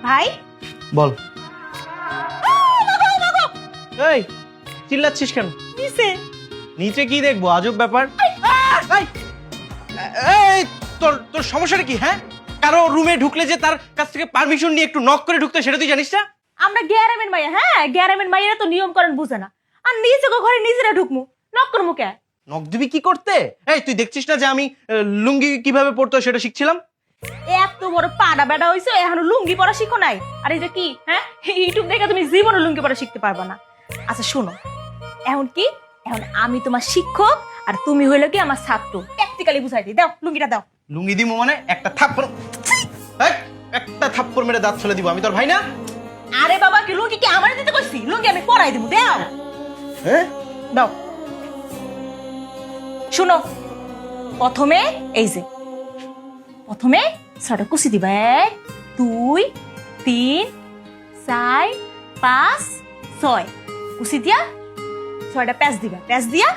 ভাই বল। এই চিল্লাচ্ছিস কেন? নিচে নিচে কি দেখবো? আজব ব্যাপার। এই, এই, তোর তোর সমস্যাটা কি? হ্যাঁ, কারো রুমে ঢুকলে যে তার কাছ থেকে পারমিশন নিয়ে একটু নক করে ঢুকতে, সেটা তুই জানিস না? আমরা গ্যারামের মাইয়া, হ্যাঁ গ্যারামের মাইয়া তো নিয়ম করেন বুঝে না। আর নিজে ঘরে নিজেরা ঢুকমু, নক করমু কে? নক দিবি কি করতে? এই তুই দেখছিস না যে আমি লুঙ্গি কিভাবে পরতে হয় সেটা শিখছিলাম? এত বড় পাড়া বেড়া হইছো, এখনো লুঙ্গি পরা শিখো নাই? আর এই যে কি, হ্যাঁ ইউটিউব দেখে তুমি জীবনে লুঙ্গি পরা শিখতে পারবা না। আচ্ছা শোনো, এখন কি, এখন আমি তোমার শিক্ষক আর তুমি হইলো কি আমার ছাত্র। প্র্যাকটিক্যালি বুঝাই দিই, দাও লুঙ্গিটা দাও। লুঙ্গি দিমু মানে একটা থাপ্পড়, এই, একটা থাপ্পড় মেরে দাঁত ফেলে দিব। আমি তোর ভাই না? আরে বাবা, কি লুঙ্গি কি আমার দিতে কইছি? লুঙ্গি আমি পরাই দেবো, দাও। হ্যাঁ দাও। শুনো, প্রথমে এই যে প্রথমে ছটা কুচি দিবা। 1 2 3 4 5 6 কুচি দিয়া 6টা প্যাঁচ দিবা। প্যাঁচ দিয়া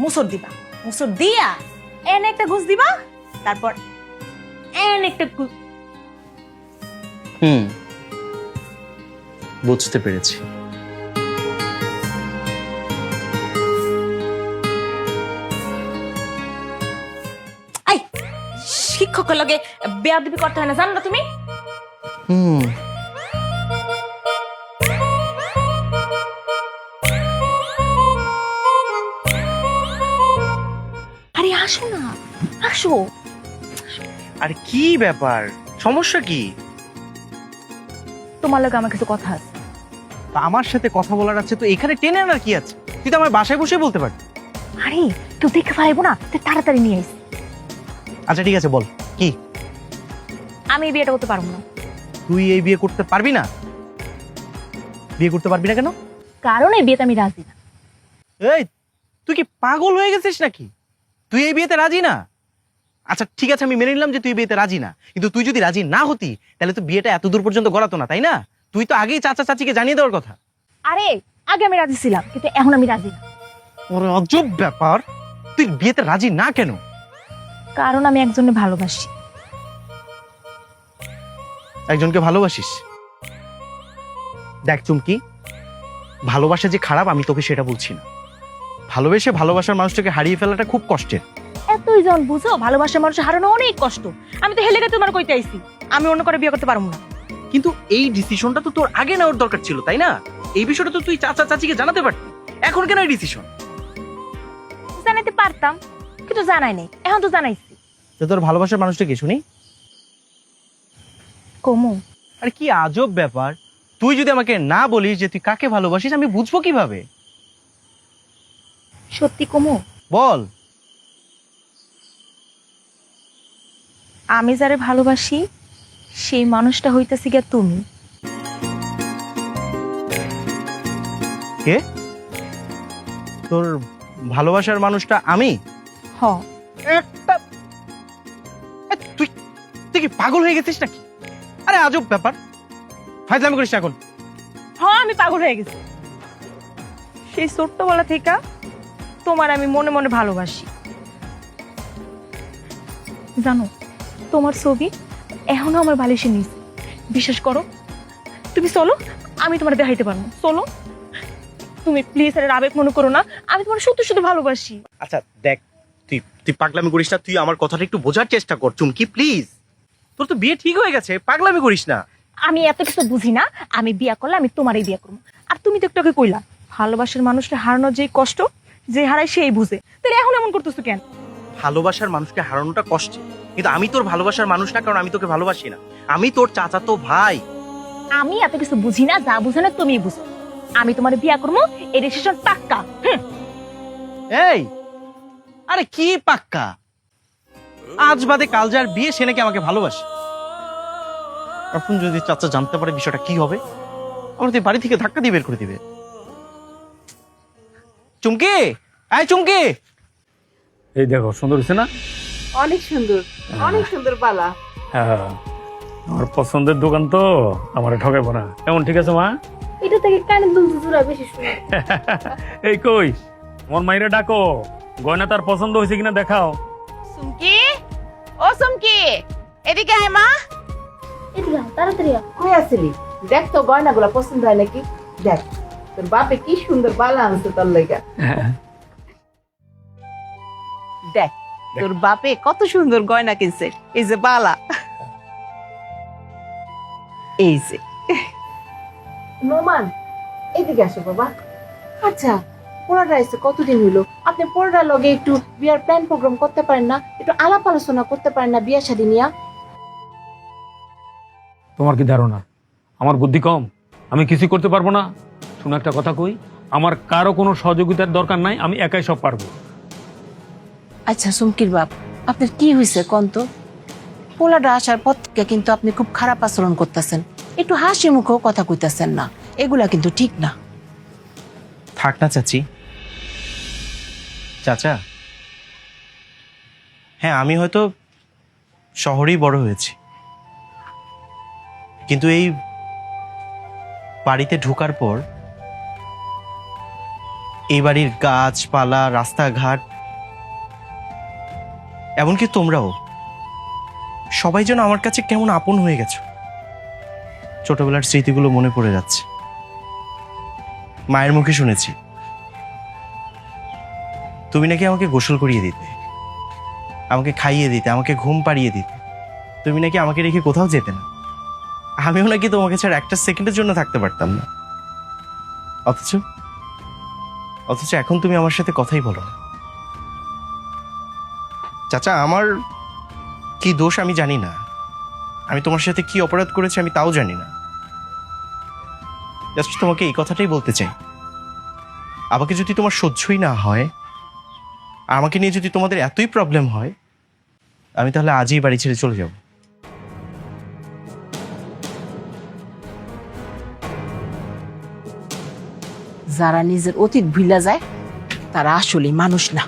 মুসর দিবা। মুসর দিয়া এনে একটা ঘুষ দিবা। তারপর এনে একটা বুঝতে পেরেছি। আই শিক্ষকের লগে বেয়াদবি করতে হয় না, জানো না তুমি? আরে আসো না, আসো। আর কি ব্যাপার, সমস্যা কি? তোমার লগে আমার কিছু কথা আছে। তা আমার সাথে কথা বলার আছে তো এখানে টেনে আনার কি আছে? তুই তো আমার বাসায় বসে বলতে পারবি। আরে কেউ দেখে পাইবো না, তুই তাড়াতাড়ি নিয়ে আইস। আচ্ছা ঠিক আছে, বল কি? আমি এই বিয়েটা করতে পারবো না। তুই এই বিয়ে করতে পারবি না? বিয়ে করতে পারবি না কেন? কারণ এই বিয়েতে আমি রাজি না। এই তুই কি পাগল হয়ে গেছিস নাকি? তুই এই বিয়েতে রাজি না? আচ্ছা ঠিক আছে, আমি মেনে নিলাম যে তুই বিয়েতে রাজি না, কিন্তু তুই যদি রাজি না হতি তাহলে তো বিয়েটা এত দূর পর্যন্ত গড়াতো না, তাই না? তুই তো আগেই চাচা চাচিকে জানিয়ে দেওয়ার কথা। আরে আগে আমি রাজি ছিলাম, কিন্তু এখন আমি রাজি না। ওরে অজব ব্যাপার, তুই বিয়েতে রাজি না কেন? কারণ আমি একজনকে ভালোবাসি। একজনকে ভালোবাসিস? দেখ চুমকি, ভালোবাসা যে খারাপ আমি তোকে সেটা বলছি না। ভালোবেসে ভালোবাসার মানুষটাকে হারিয়ে ফেলাটা খুব কষ্টের। এতই জন বুঝো, ভালোবাসার মানুষ হারানো অনেক কষ্ট। আমি তো হেলে গেছে তোমার কইতে আইছি, আমি অন্য করে বিয়ে করতে পারবো না। কিন্তু এই ডিসিশনটা তো তোর আগে নেওয়ার দরকার ছিল, তাই না? এই বিষয়টা তো তুই চাচা চাচিকে জানাতে পারতি। এখন কেন এই ডিসিশন? জানাইতে পারতাম, কিন্তু জানাই নাই। এখন তো জানাইছি। তো তোর ভালোবাসার মানুষটা কি শুনি? কমু। আরে কি আজব ব্যাপার, তুই যদি আমাকে না বলিস যে তুই কাকে ভালোবাসিস, আমি বুঝবো কিভাবে? সত্যি কমু। বল। আমি যারে ভালোবাসি সেই মানুষটা হইতাছি গিয়া তুমি। কে? তোর ভালোবাসার মানুষটা আমি? হ। একটা তুই তুই কি পাগল হয়ে গেছিস নাকি? আরে আজব ব্যাপার, ফাইজলামি করিস না এখন। হ্যাঁ আমি পাগল হয়ে গেছি। সেই ছোট্টবেলা থেকে তোমার আমি মনে মনে ভালোবাসি। জানো, তোমার ছবি এখনো আমার বালিশে নিয়েছে। বিশ্বাস করো, তুমি চলো, আমি তোমার দেখাইতে পারবো। চলো তুমি প্লিজ, আরে আবেগ মনে করো না, আমি তোমার সত্যি সত্যি ভালোবাসি। আচ্ছা দেখ, তুই তুই পাগলামি করিস না, তুই আমার কথাটা একটু বোঝার চেষ্টা কর চুমকি প্লিজ। তোর তো বিয়ে ঠিক হয়ে গেছে, পাগলামি করিস না। আমি এত কিছু বুঝি না, আমি বিয়া করলে আমি তোমারই বিয়া করবো। আর তুমি তো একটু আগে কইলা ভালোবাসার মানুষটা হারানোর যে কষ্ট, যে হারায় সেই বুঝে, তাহলে এখন এমন করতেছো কেন? ভালোবাসার মানুষকে হারানোটা কষ্টে, কিন্তু আমি তোর ভালোবাসার মানুষ না, কারণ আমি তোকে ভালোবাসি না। আমি তোর চাচাতো ভাই। আমি এত কিছু বুঝি না, যা বুঝো না তুমি বুঝো। আমি তোমার বিয়া করবো, এই ডিসিশন পাক্কা। এই আরে কি পাক্কা? আজ বাদে কাল যার বিয়ে সে নাকি আমাকে ভালোবাসে। এখন যদি চাচা জানতে পারে বিষয়টা কি হবে? আমার তুই বাড়ি থেকে ধাক্কা দিয়ে বের করে দিবে। চুমকি, এই চুমকি। এই দেখো সুন্দর হয়েছে না? অনেক সুন্দর, অনেক সুন্দর পালা। হ্যাঁ, আমার পছন্দের দোকান তো, আমার ঠকাইবো না। এমন ঠিক আছে মা? এটা থেকে কানের দুল জোড়া বেশি সুন্দর। এই কই আমার মাইরে ডাকো, গয়না তার পছন্দ হয়েছে কিনা দেখাও। সুমকি, ও সুমকি, এদিকে আয় মা। এদিকে আয়, তাড়াতাড়ি আয়। কই আসিলি? দেখ তো গয়নাগুলা পছন্দ হয় নাকি? দেখ তোর বাপে কি সুন্দর বালা আনছে তোর লাগা। দেখ তোর বাপে কত সুন্দর গয়না কিনছে। এই যে বালা, এই যে নোমান, এদিকে আসো বাবা। আচ্ছা পোড়াটা এসে কতদিন হইলো? আপনি পোড়াটার লগে একটু বিয়ার প্ল্যান প্রোগ্রাম করতে পারেন না? একটু আলাপ আলোচনা করতে পারেন না বিয়া শাদী নিয়া? তোমার কি ধারণা আমার বুদ্ধি কম? আমি কিছু করতে পারবো না? শুনো একটা কথা কই, আমার কারো কোনো সহযোগিতার দরকার নাই, আমি একাই সব পারবো। আচ্ছা সুমকির বাপ, আপনার কি হয়েছে কন্ত? পোলাটা আসার পর থেকে কিন্তু আপনি খুব খারাপ আচরণ করতেছেন, একটু হাসি মুখেও কথা কইতাছেন না, এগুলা কিন্তু ঠিক না। থাক না চাচি। চাচা, হ্যাঁ আমি হয়তো শহরেই বড় হয়েছি, কিন্তু এই বাড়িতে ঢোকার পর এই বাড়ির গাছপালা, রাস্তাঘাট, এমনকি তোমরাও সবাই যেন আমার কাছে কেমন আপন হয়ে গেছো। ছোটবেলার স্মৃতিগুলো মনে পড়ে যাচ্ছে। মায়ের মুখে শুনেছি তুমি নাকি আমাকে গোসল করিয়ে দিতে, আমাকে খাইয়ে দিতে, আমাকে ঘুম পাড়িয়ে দিতে। তুমি নাকি আমাকে রেখে কোথাও যেতে না। আমিও নাকি তোমাকে ছাড়া একটা সেকেন্ডের জন্য থাকতে পারতাম না। অথচ এখন তুমি আমার সাথে কথাই বলো না। চাচা, আমার কি দোষ আমি জানি না, আমি তোমার সাথে কি অপরাধ করেছি আমি তাও জানি না। জাস্ট তোমাকে এই কথাটাই বলতে চাই, আমাকে যদি তোমার সহ্যই না হয়, আর আমাকে নিয়ে যদি তোমাদের এতই প্রবলেম হয়, আমি তাহলে আজই বাড়ি ছেড়ে চলে যাব। যারা নিজের অতীত ভুলা যায় তারা আসলে মানুষ না।